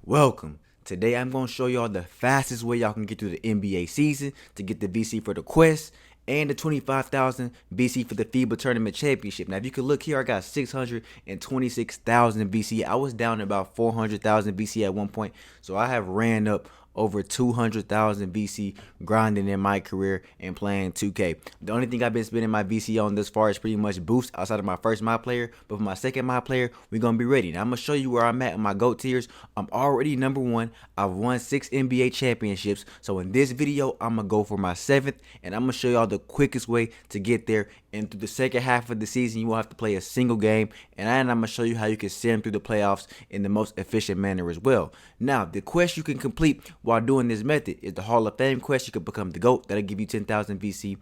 Welcome. Today I'm going to show y'all the fastest way y'all can get through the NBA season to get the VC for the Quest and the 25,000 VC for the FIBA Tournament Championship. Now, if you could look here, I got 626,000 VC. I was down to about 400,000 VC at one point, so I have ran up over 200,000 VC grinding in my career and playing 2K. The only thing I've been spending my VC on thus far is pretty much boost outside of my first my player, but for my second my player, we're going to be ready. Now I'm going to show you where I'm at in my GOAT tiers. I'm already number one. I've won 6 NBA championships. So in this video, I'm going to go for my 7th, and I'm going to show y'all the quickest way to get there. And through the second half of the season, you won't have to play a single game, and I'm going to show you how you can sim through the playoffs in the most efficient manner as well. Now, the quest you can complete while doing this method is the Hall of Fame quest. You can become the GOAT. That'll give you 10,000 VC.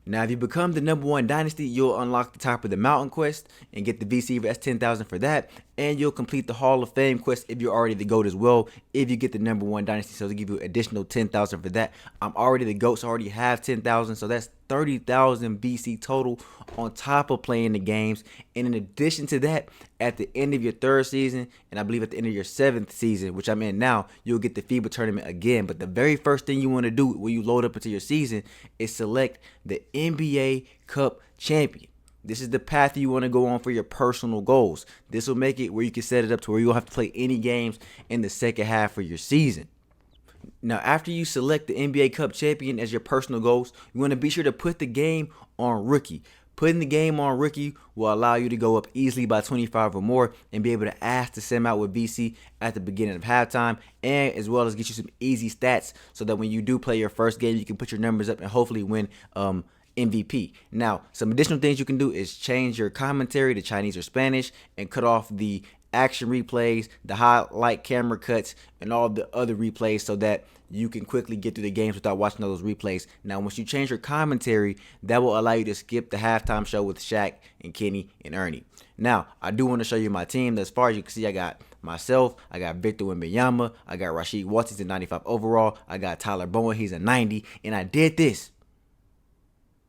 Now, if you become the #1 dynasty, you'll unlock the Top of the Mountain quest and get the VC. That's 10,000 for that. And you'll complete the Hall of Fame quest if you're already the GOAT as well, if you get the #1 dynasty. So they'll give you additional 10,000 for that. I'm already the GOAT, so I already have 10,000. So that's 30,000 VC total on top of playing the games. And in addition to that, at the end of your 3rd season, and I believe at the end of your 7th season, which I'm in now, you'll get the FIBA tournament again. But the very first thing you want to do when you load up into your season is select the NBA Cup champion. This is the path you want to go on for your personal goals. This will make it where you can set it up to where you don't have to play any games in the second half of your season. Now, after you select the NBA Cup champion as your personal goals, you want to be sure to put the game on rookie. Putting the game on rookie will allow you to go up easily by 25 or more and be able to ask to sim out with VC at the beginning of halftime, and as well as get you some easy stats so that when you do play your first game, you can put your numbers up and hopefully win MVP. Now, some additional things you can do is change your commentary to Chinese or Spanish and cut off the action replays, the highlight camera cuts, and all the other replays so that you can quickly get through the games without watching all those replays. Now, once you change your commentary, that will allow you to skip the halftime show with Shaq and Kenny and Ernie. Now, I do want to show you my team. As far as you can see, I got myself, I got Victor Wembanyama, I got Rasheed Waltz, he's a 95 overall, I got Tyler Bowen, he's a 90, and I did this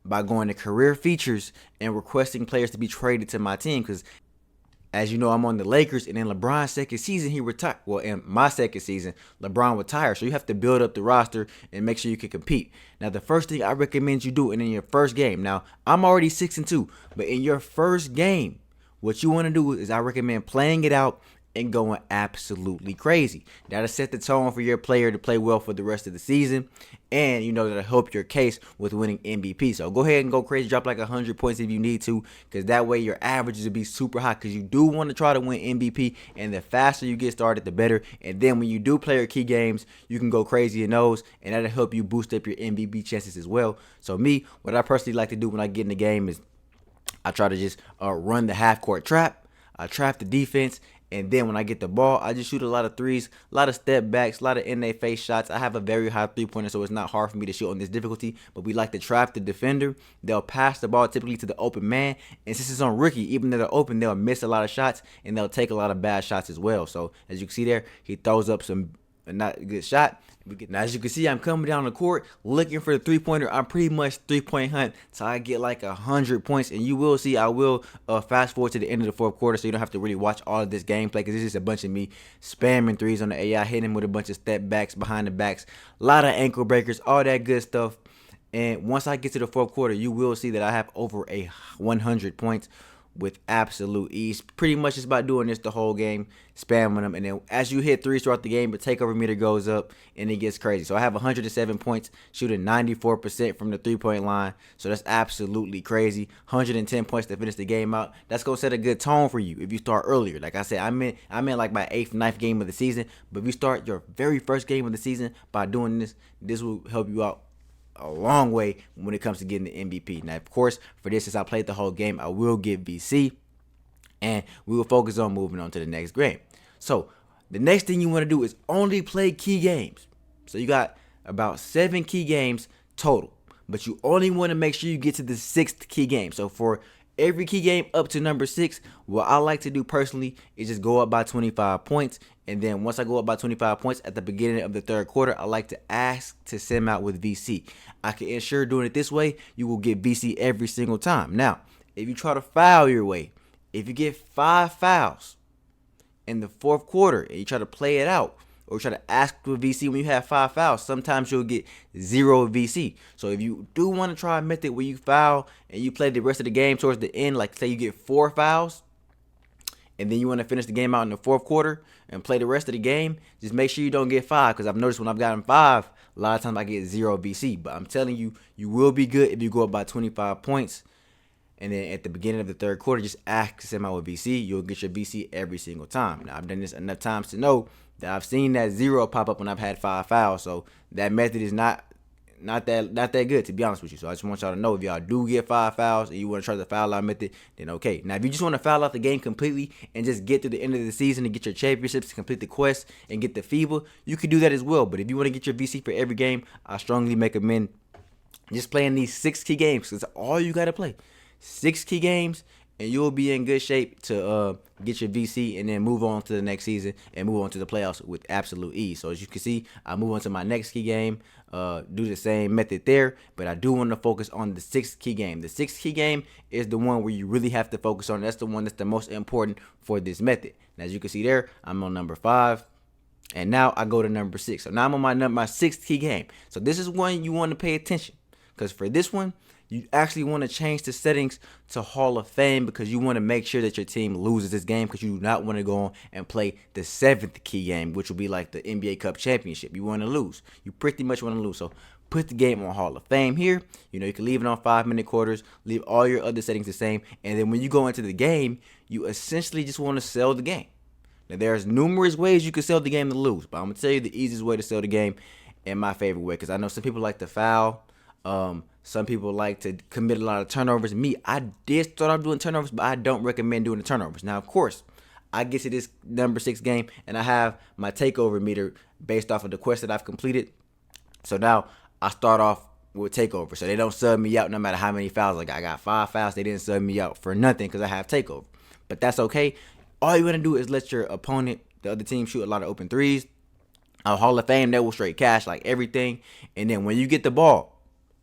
by going to career features and requesting players to be traded to my team, because as you know, I'm on the Lakers, and in LeBron's second season, he retired. Well, in my second season, LeBron retired. So you have to build up the roster and make sure you can compete. Now, the first thing I recommend you do in your first game. Now, I'm already 6-2, but in your first game, what you want to do is I recommend playing it out and going absolutely crazy. That'll set the tone for your player to play well for the rest of the season, and you know that'll help your case with winning MVP. So go ahead and go crazy, drop like 100 points if you need to, because that way your averages will be super high, because you do want to try to win MVP, and the faster you get started, the better. And then when you do play your key games, you can go crazy in those, and that'll help you boost up your MVP chances as well. So me, what I personally like to do when I get in the game is I try to just run the half-court trap. I trap the defense, and then when I get the ball, I just shoot a lot of threes, a lot of step backs, a lot of in-their-face shots. I have a very high three-pointer, so it's not hard for me to shoot on this difficulty. But we like to trap the defender. They'll pass the ball typically to the open man. And since it's on rookie, even though they're open, they'll miss a lot of shots, and they'll take a lot of bad shots as well. So as you can see there, he throws up some not a good shot. Now, as you can see, I'm coming down the court looking for the three-pointer. I'm pretty much three-point hunt, so I get like 100 points. And you will see I will fast forward to the end of the 4th quarter, so you don't have to really watch all of this gameplay, because it's just a bunch of me spamming threes on the AI, hitting him with a bunch of step backs, behind the backs, a lot of ankle breakers, all that good stuff. And once I get to the 4th quarter, you will see that I have over 100 points with absolute ease. Pretty much it's about doing this the whole game, spamming them, and then as you hit threes throughout the game, the takeover meter goes up and it gets crazy. So I have 107 points, shooting 94% from the 3-point line. So that's absolutely crazy. 110 points to finish the game out. That's gonna set a good tone for you if you start earlier. Like I said, I'm in like my 8th, 9th game of the season. But if you start your very first game of the season by doing this, this will help you out a long way when it comes to getting the MVP. Now, of course, for this, since I played the whole game, I will get VC, and we will focus on moving on to the next game. So the next thing you want to do is only play key games. So you got about 7 key games total, but you only want to make sure you get to the 6th key game. So for every key game up to number 6, what I like to do personally is just go up by 25 points. And then once I go up by 25 points at the beginning of the 3rd quarter, I like to ask to sim out with VC. I can ensure doing it this way, you will get VC every single time. Now, if you try to foul your way, if you get 5 fouls in the 4th quarter and you try to play it out, or try to ask for VC when you have 5 fouls, sometimes you'll get 0 VC. So if you do want to try a method where you foul and you play the rest of the game towards the end, like say you get 4 fouls, and then you want to finish the game out in the fourth quarter and play the rest of the game, just make sure you don't get 5, because I've noticed when I've gotten 5, a lot of times I get 0 VC. But I'm telling you, you will be good if you go up by 25 points. And then at the beginning of the third quarter, just ask him out with VC. You'll get your VC every single time. Now, I've done this enough times to know that I've seen that 0 pop up when I've had 5 fouls. So that method is not that good, to be honest with you. So I just want y'all to know, if y'all do get 5 fouls and you want to try the foul out method, then okay. Now, if you just want to foul out the game completely and just get to the end of the season and get your championships, to complete the quest and get the FIBA, you can do that as well. But if you want to get your VC for every game, I strongly recommend just playing these 6 key games, because that's all you got to play. 6 key games, and you'll be in good shape to get your VC and then move on to the next season and move on to the playoffs with absolute ease. So as you can see, I move on to my next key game, do the same method there, but I do want to focus on the 6th key game. The 6th key game is the one where you really have to focus on. That's the one that's the most important for this method. And as you can see there, I'm on number 5. And now I go to number 6. So now I'm on my 6th key game. So this is one you want to pay attention, because for this one, you actually want to change the settings to Hall of Fame, because you want to make sure that your team loses this game, because you do not want to go on and play the 7th key game, which will be like the NBA Cup Championship. You want to lose. You pretty much want to lose. So put the game on Hall of Fame here. You can leave it on 5-minute quarters, leave all your other settings the same, and then when you go into the game, you essentially just want to sell the game. Now, there's numerous ways you can sell the game to lose, but I'm going to tell you the easiest way to sell the game, in my favorite way, because I know some people like to foul. Some people like to commit a lot of turnovers. Me, I did start off doing turnovers, but I don't recommend doing the turnovers. Now, of course, I get to this number 6 game, and I have my takeover meter based off of the quest that I've completed. So now I start off with takeover. So they don't sub me out no matter how many fouls I got. I got 5 fouls. They didn't sub me out for nothing because I have takeover. But that's okay. All you want to do is let your opponent, the other team, shoot a lot of open threes. Hall of Fame, they will straight cash like everything. And then when you get the ball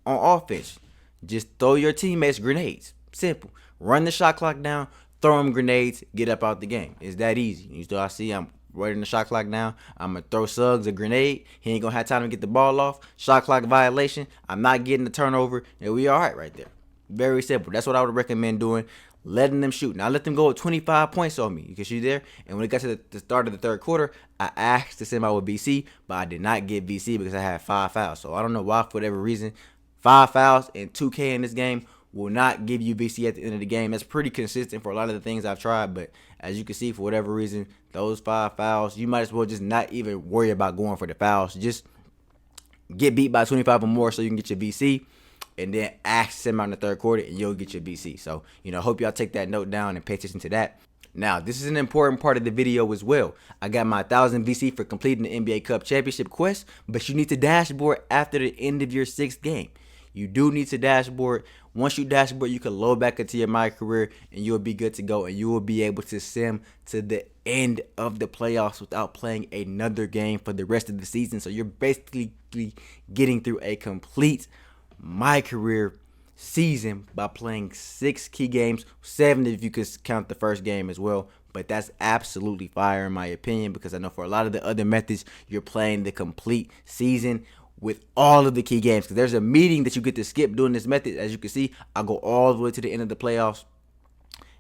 on offense, just throw your teammates grenades. Simple. Run the shot clock down, throw them grenades, get up out the game. It's that easy. You still, I see I'm running the shot clock down. I'm going to throw Suggs a grenade. He ain't going to have time to get the ball off. Shot clock violation. I'm not getting the turnover. And we all right there. Very simple. That's what I would recommend doing. Letting them shoot. Now, let them go with 25 points on me. You can see there. And when it got to the start of the third quarter, I asked to send out with VC, but I did not get VC because I had 5 fouls. So I don't know why, for whatever reason, 5 fouls and 2K in this game will not give you VC at the end of the game. That's pretty consistent for a lot of the things I've tried, but as you can see, for whatever reason, those 5 fouls, you might as well just not even worry about going for the fouls. Just get beat by 25 or more so you can get your VC, and then ask them out in the third quarter and you'll get your VC. So, hope y'all take that note down and pay attention to that. Now, this is an important part of the video as well. I got my 1,000 VC for completing the NBA Cup Championship quest, but you need to dashboard after the end of your 6th game. You do need to dashboard. Once you dashboard, you can load back into your My Career and you'll be good to go, and you will be able to sim to the end of the playoffs without playing another game for the rest of the season. So you're basically getting through a complete My Career season by playing 6 key games, 7 if you could count the first game as well. But that's absolutely fire in my opinion, because I know for a lot of the other methods, you're playing the complete season with all of the key games, because there's a meeting that you get to skip doing this method. As you can see, I go all the way to the end of the playoffs.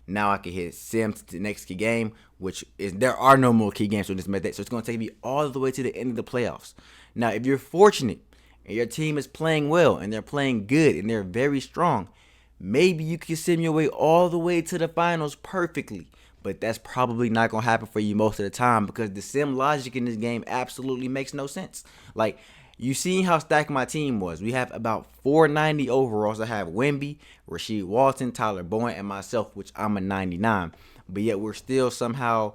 Now I can hit sim to the next key game, which is, there are no more key games with this method, so it's going to take me all the way to the end of the playoffs. Now, if you're fortunate and your team is playing well and they're playing good and they're very strong, maybe you can sim your way all the way to the finals perfectly. But that's probably not going to happen for you most of the time, because the sim logic in this game absolutely makes no sense. Like, you seen how stacked my team was. We have about 490 overalls. I have Wemby, Rasheed Walton, Tyler Bowen, and myself, which I'm a 99. But yet we're still somehow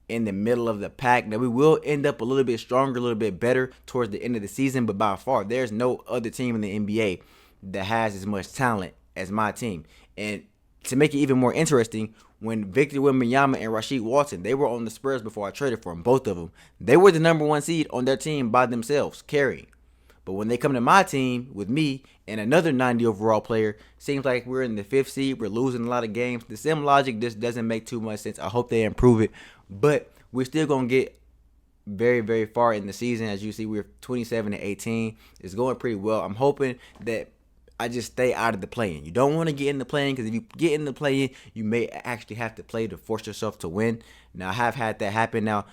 in the middle of the pack. Now, we will end up a little bit stronger, a little bit better towards the end of the season, but by far, there's no other team in the NBA that has as much talent as my team. And to make it even more interesting, when Victor Wembanyama and Rasheed Walton, they were on the Spurs before I traded for them, both of them. They were the number 1 seed on their team by themselves, carrying. But when they come to my team with me and another 90 overall player, seems like we're in the 5th seed. We're losing a lot of games. The sim logic just doesn't make too much sense. I hope they improve it. But we're still going to get very, very far in the season. As you see, we're 27-18. It's going pretty well. I'm hoping that I just stay out of the play-in. You don't want to get in the play-in, because if you get in the play-in, you may actually have to play to force yourself to win. Now, I have had that happen. Now,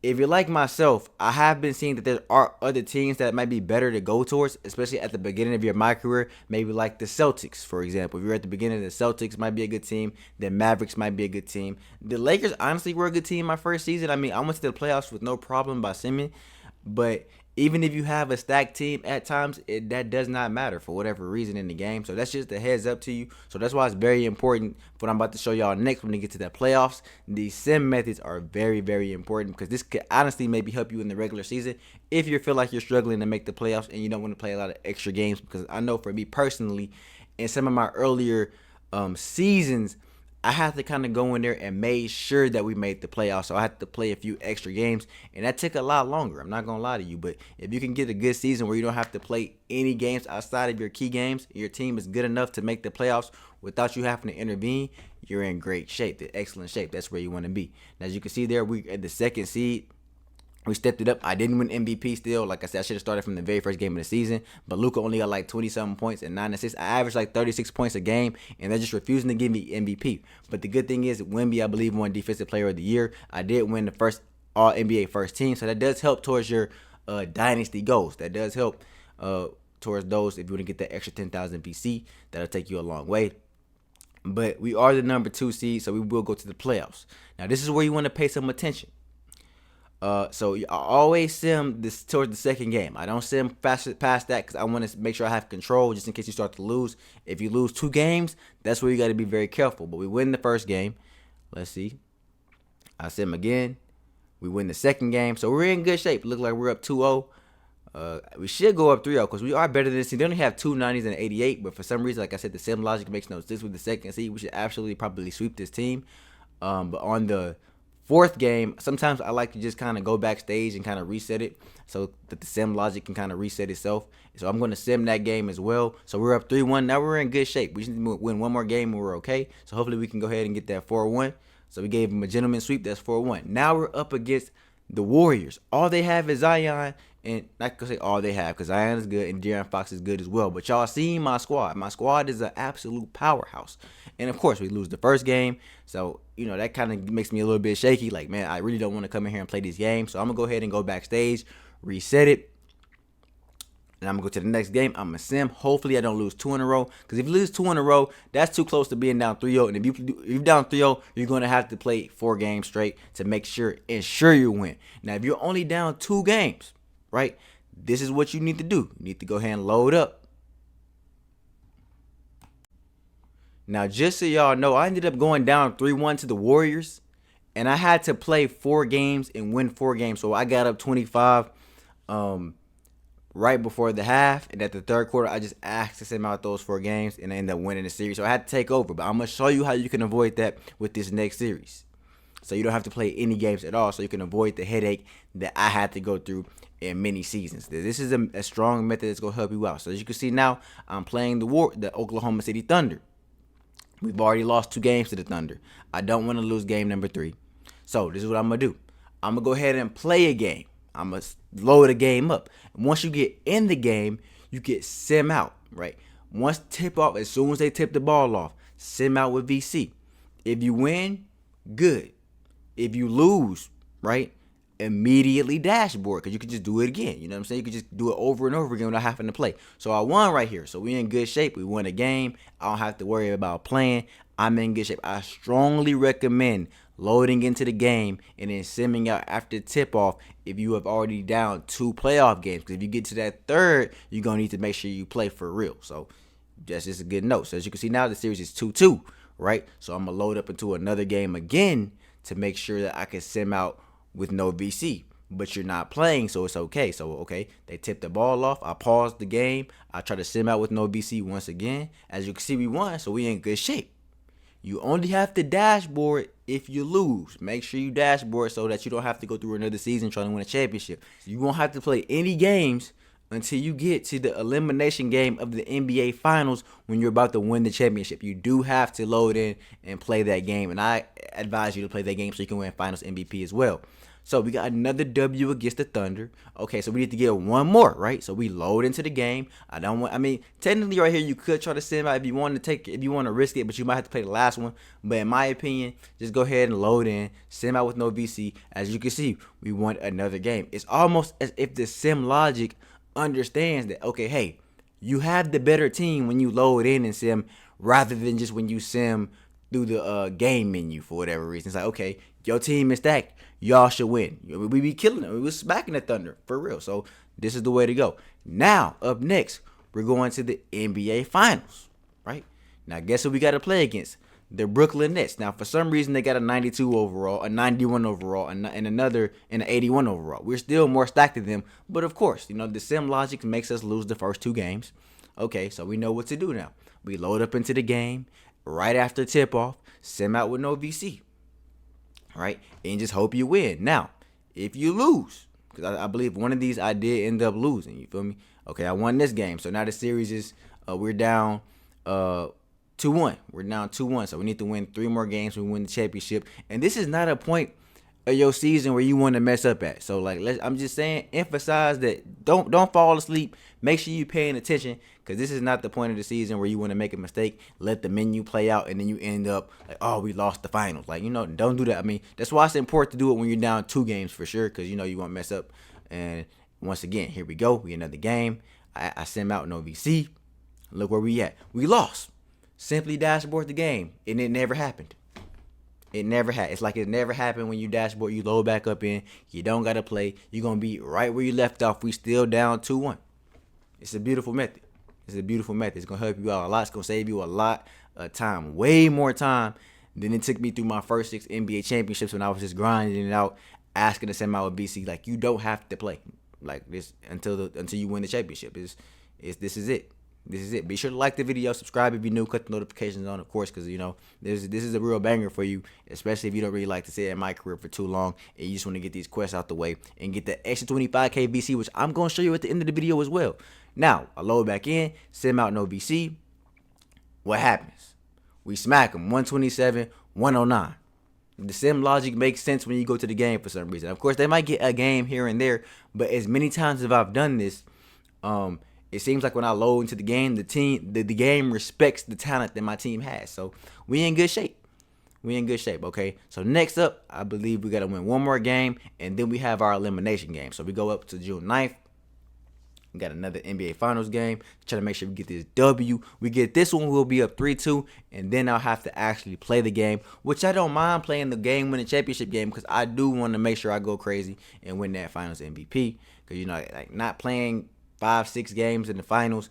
if you're like myself, I have been seeing that there are other teams that might be better to go towards, especially at the beginning of my career. Maybe like the Celtics, for example. If you're at the beginning, the Celtics might be a good team. The Mavericks might be a good team. The Lakers, honestly, were a good team my first season. I mean, I went to the playoffs with no problem by Simmons. But even if you have a stacked team at times, that does not matter for whatever reason in the game. So that's just a heads up to you. So that's why it's very important what I'm about to show y'all next when we get to the playoffs. These sim methods are very, very important, because this could honestly maybe help you in the regular season if you feel like you're struggling to make the playoffs and you don't want to play a lot of extra games. Because I know for me personally, in some of my earlier seasons, I had to kind of go in there and make sure that we made the playoffs. So I had to play a few extra games, and that took a lot longer. I'm not going to lie to you, but if you can get a good season where you don't have to play any games outside of your key games, your team is good enough to make the playoffs without you having to intervene, you're in great shape, excellent shape. That's where you want to be. And as you can see there, we at the second seed. We stepped it up. I didn't win MVP still. Like I said, I should have started from the very first game of the season. But Luka only got like 20-something points and 9 assists. I averaged like 36 points a game, and they're just refusing to give me MVP. But the good thing is, Wemby, I believe, won Defensive Player of the Year. I did win the first All-NBA first team, so that does help towards your dynasty goals. That does help towards those if you want to get that extra 10,000 VC. That'll take you a long way. But we are the number 2 seed, so we will go to the playoffs. Now, this is where you want to pay some attention. So I always sim this towards the second game. I don't sim past that, because I want to make sure I have control just in case you start to lose. If you lose 2 games, that's where you got to be very careful. But we win the first game. Let's see. I sim again. We win the second game. So we're in good shape. Look like we're up 2-0. We should go up 3-0, because we are better than this team. They only have 2 90s and an 88, but for some reason, like I said, the sim logic makes no sense with the second seed. We should absolutely probably sweep this team. But on the fourth game, sometimes I like to just kind of go backstage and kind of reset it so that the sim logic can kind of reset itself. So I'm going to sim that game as well. So we're up 3-1. Now we're in good shape. We just need to win one more game and we're okay. So hopefully we can go ahead and get that 4-1. So we gave them a gentleman sweep. That's 4-1. Now we're up against the Warriors. All they have is Zion. And not going to say all they have, because Zion is good and De'Aaron Fox is good as well. But y'all seen my squad. My squad is an absolute powerhouse. And, of course, we lose the first game. So, that kind of makes me a little bit shaky. Like, man, I really don't want to come in here and play this game. So I'm going to go ahead and go backstage, reset it. And I'm going to go to the next game. I'm going to sim. Hopefully, I don't lose 2 in a row. Because if you lose 2 in a row, that's too close to being down 3-0. And if you're down 3-0, you're going to have to play 4 games straight to ensure you win. Now, if you're only down 2 games, right, this is what you need to do. You need to go ahead and load up. Now, just so y'all know, I ended up going down 3-1 to the Warriors, and I had to play 4 games and win 4 games. So I got up 25 right before the half, and at the third quarter, I just asked to send out those 4 games, and I ended up winning the series. So I had to take over, but I'm going to show you how you can avoid that with this next series. So you don't have to play any games at all, so you can avoid the headache that I had to go through in many seasons. This is a strong method that's going to help you out. So as you can see now, I'm playing the Oklahoma City Thunder. We've already lost 2 games to the Thunder. I don't want to lose game number 3. So this is what I'm going to do. I'm going to go ahead and play a game. I'm going to load a game up. And once you get in the game, you get sim out, right? Once tip off, as soon as they tip the ball off, sim out with VC. If you win, good. If you lose, right, immediately dashboard, because you can just do it again. You know what I'm saying? You can just do it over and over again without having to play. So I won right here. So we in good shape. We won a game. I don't have to worry about playing. I'm in good shape. I strongly recommend loading into the game and then simming out after tip-off if you have already down 2 playoff games. Because if you get to that third, you're going to need to make sure you play for real. So that's just a good note. So as you can see now, the series is 2-2, right? So I'm going to load up into another game again to make sure that I can sim out with no VC. But you're not playing, so it's okay. So, okay, they tip the ball off. I paused the game. I try to sim out with no VC once again. As you can see, we won, so we in good shape. You only have to dashboard if you lose. Make sure you dashboard so that you don't have to go through another season trying to win a championship. You won't have to play any games until you get to the elimination game of the NBA Finals when you're about to win the championship. You do have to load in and play that game, and I advise you to play that game so you can win Finals MVP as well. So we got another W against the Thunder. Okay, so we need to get one more, right? So we load into the game. I mean, technically right here you could try to send out if you want to risk it, but you might have to play the last one. But in my opinion, just go ahead and load in, sim out with no VC. As you can see, we won another game. It's almost as if the sim logic understands that, okay, hey, you have the better team when you load in and sim rather than just when you sim through the game menu for whatever reason. It's like, okay, your team is stacked. Y'all should win. We be killing them. We was smacking the Thunder for real. So this is the way to go. Now, up next, we're going to the NBA Finals, right? Now, guess who we got to play against? The Brooklyn Nets. Now, for some reason, they got a 92 overall, a 91 overall, and another in an 81 overall. We're still more stacked than them. But, of course, the sim logic makes us lose the first two games. Okay, so we know what to do now. We load up into the game right after tip-off, sim out with no VC, right? And just hope you win. Now, if you lose, because I believe one of these I did end up losing, you feel me? Okay, I won this game. So now the series is, we're down 2-1. We're down 2-1. So we need to win 3 more games. We win the championship. And this is not a point of your season where you want to mess up at. So I'm just saying, emphasize that don't fall asleep. Make sure you're paying attention, because this is not the point of the season where you want to make a mistake, let the menu play out, and then you end up like, oh, we lost the finals. Like, don't do that. I mean, that's why it's important to do it when you're down 2 games for sure, because you won't mess up. And once again, here we go. We another game. I send out no VC. Look where we at. We lost. Simply dashboard the game, and it never happened. It never had. It's like it never happened when you dashboard. You load back up in. You don't gotta play. You're gonna be right where you left off. We still down 2-1. It's a beautiful method. It's gonna help you out a lot. It's gonna save you a lot of time. Way more time than it took me through my first 6 NBA championships when I was just grinding it out, asking to send out a BC. Like, you don't have to play like this until you win the championship. This is it. This is it. Be sure to like the video, subscribe if you're new, cut the notifications on, of course, because this is a real banger for you, especially if you don't really like to sit in my career for too long and you just want to get these quests out the way and get the extra 25k VC, which I'm going to show you at the end of the video as well. Now, I load back in, send out no VC. What happens? We smack them 127, 109. The sim logic makes sense when you go to the game for some reason. Of course, they might get a game here and there, but as many times as I've done this, it seems like when I load into the game, the game respects the talent that my team has. So we in good shape. Okay? So next up, I believe we got to win one more game, and then we have our elimination game. So we go up to June 9th. We got another NBA Finals game. Try to make sure we get this W. We get this one, we'll be up 3-2, and then I'll have to actually play the game, which I don't mind playing the game, win the championship game, because I do want to make sure I go crazy and win that Finals MVP. Because, like not playing 5-6 games in the finals,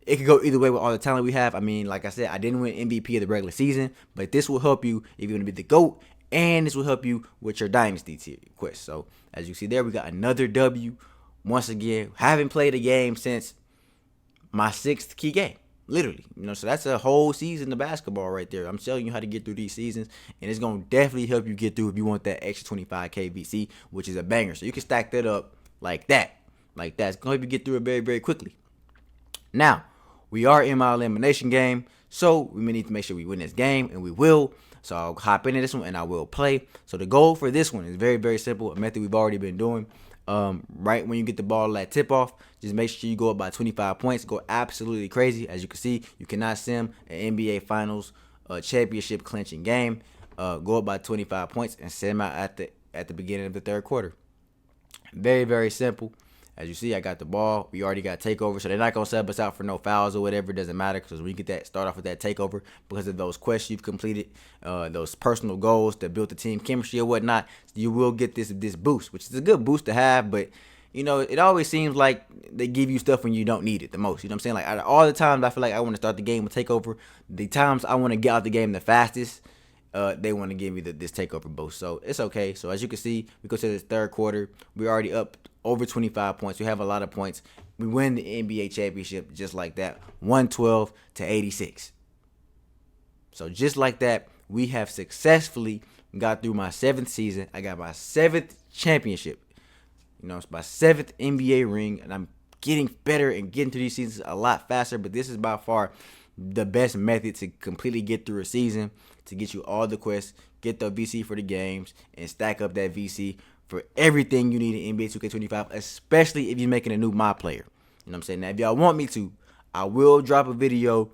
it could go either way with all the talent we have. I mean, like I said, I didn't win MVP of the regular season, but this will help you if you want to be the GOAT, and this will help you with your dynasty tier quest. So as you see there, we got another W. Once again, haven't played a game since my 6th key game, literally. So that's a whole season of basketball right there. I'm telling you how to get through these seasons, and it's gonna definitely help you get through if you want that extra 25k VC, which is a banger. So you can stack that up like that. It's gonna help you get through it very, very quickly. Now, we are in my elimination game, so we may need to make sure we win this game, and we will. So I'll hop into this one, and I will play. So the goal for this one is very, very simple, a method we've already been doing. Right when you get the ball at tip-off, just make sure you go up by 25 points. Go absolutely crazy. As you can see, you cannot sim an NBA Finals championship clinching game. Go up by 25 points and sim out at the beginning of the third quarter. Very, very simple. As you see, I got the ball. We already got takeover, so they're not going to sub us out for no fouls or whatever. It doesn't matter, because when you get that, start off with that takeover, because of those quests you've completed, those personal goals that built the team chemistry or whatnot, you will get this boost, which is a good boost to have. But, it always seems like they give you stuff when you don't need it the most. You know what I'm saying? Like, out of all the times I feel like I want to start the game with takeover, the times I want to get out the game the fastest, they want to give me this takeover boost. So it's okay. So as you can see, we go to this third quarter. We're already up over 25 points. We have a lot of points. We win the NBA championship just like that, 112-86. So just like that, we have successfully got through my 7th season. I got my 7th championship. It's my 7th NBA ring, and I'm getting better and getting through these seasons a lot faster. But this is by far the best method to completely get through a season, to get you all the quests, get the VC for the games, and stack up that VC for everything you need in NBA 2K25, especially if you're making a new mod player. You know what I'm saying? Now, if y'all want me to, I will drop a video.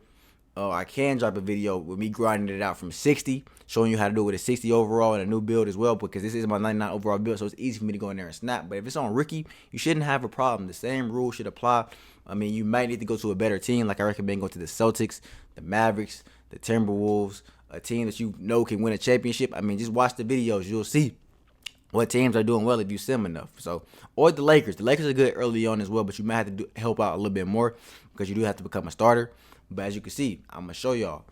I can drop a video with me grinding it out from 60, showing you how to do it with a 60 overall and a new build as well, because this is my 99 overall build, so it's easy for me to go in there and snap. But if it's on rookie, you shouldn't have a problem. The same rules should apply. I mean, you might need to go to a better team. Like I recommend going to the Celtics, the Mavericks, the Timberwolves, a team that you know can win a championship. I mean, just watch the videos. You'll see what teams are doing well if you sim enough. So, or the Lakers. The Lakers are good early on as well, but you might have to help out a little bit more because you do have to become a starter. But as you can see, I'm going to show y'all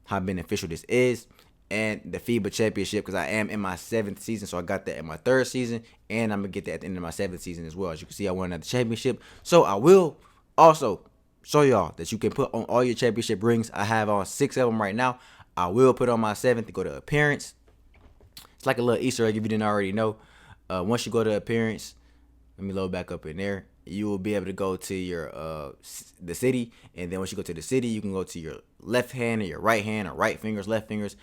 how beneficial this is, and the FIBA championship, because I am in my 7th season. So I got that in my 3rd season, and I'm going to get that at the end of my 7th season as well. As you can see, I won another championship. So I will also show y'all that you can put on all your championship rings. I have on 6 of them right now. I will put on my 7th to go to appearance. It's like a little Easter egg if you didn't already know. Once you go to appearance, let me load back up in there. You will be able to go to your the city, and then once you go to the city, you can go to your left hand or your right hand, or right fingers, left fingers.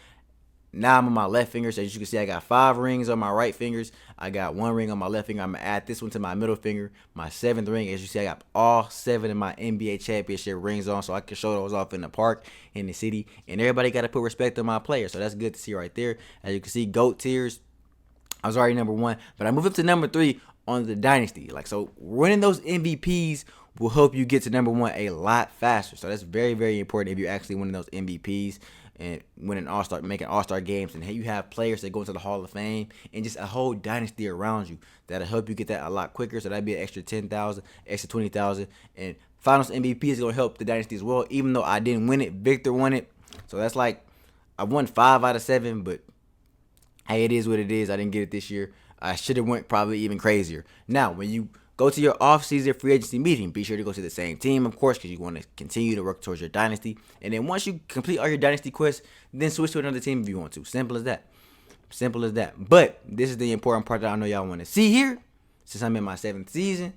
Now I'm on my left fingers. As you can see, I got 5 rings on my right fingers. I got 1 ring on my left finger. I'm gonna add this one to my middle finger, my 7th ring. As you see, I got all 7 of my NBA championship rings on, so I can show those off in the park, in the city, and everybody got to put respect on my players. So that's good to see right there. As you can see, GOAT tiers. I was already number 1, but I moved up to number 3 on the dynasty. Like, so winning those MVPs will help you get to number 1 a lot faster. So that's very, very important if you're actually winning those MVPs and winning All-Star, making All-Star games, and you have players that go into the Hall of Fame and just a whole dynasty around you that'll help you get that a lot quicker. So that'd be an extra 10,000, extra 20,000, and Finals MVP is gonna help the dynasty as well. Even though I didn't win it, Victor won it. So that's like I won 5 out of 7, but hey, it is what it is. I didn't get it this year. I should have went probably even crazier. Now, when you go to your off-season free agency meeting, be sure to go to the same team, of course, because you want to continue to work towards your dynasty. And then once you complete all your dynasty quests, then switch to another team if you want to. Simple as that. Simple as that. But this is the important part that I know y'all want to see here. Since I'm in my 7th season,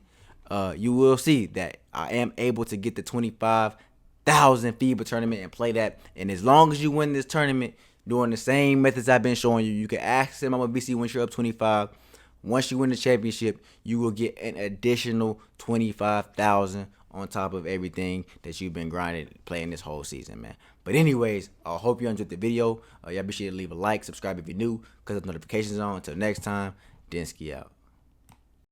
you will see that I am able to get the 25,000 FIBA tournament and play that. And as long as you win this tournament, doing the same methods I've been showing you, you can ask them. I'm a BC once you're up 25. Once you win the championship, you will get an additional 25,000 on top of everything that you've been grinding, playing this whole season, man. But anyways, I hope you enjoyed the video. Y'all be sure to leave a like, subscribe if you're new, because the notifications on. Until next time, Densky out.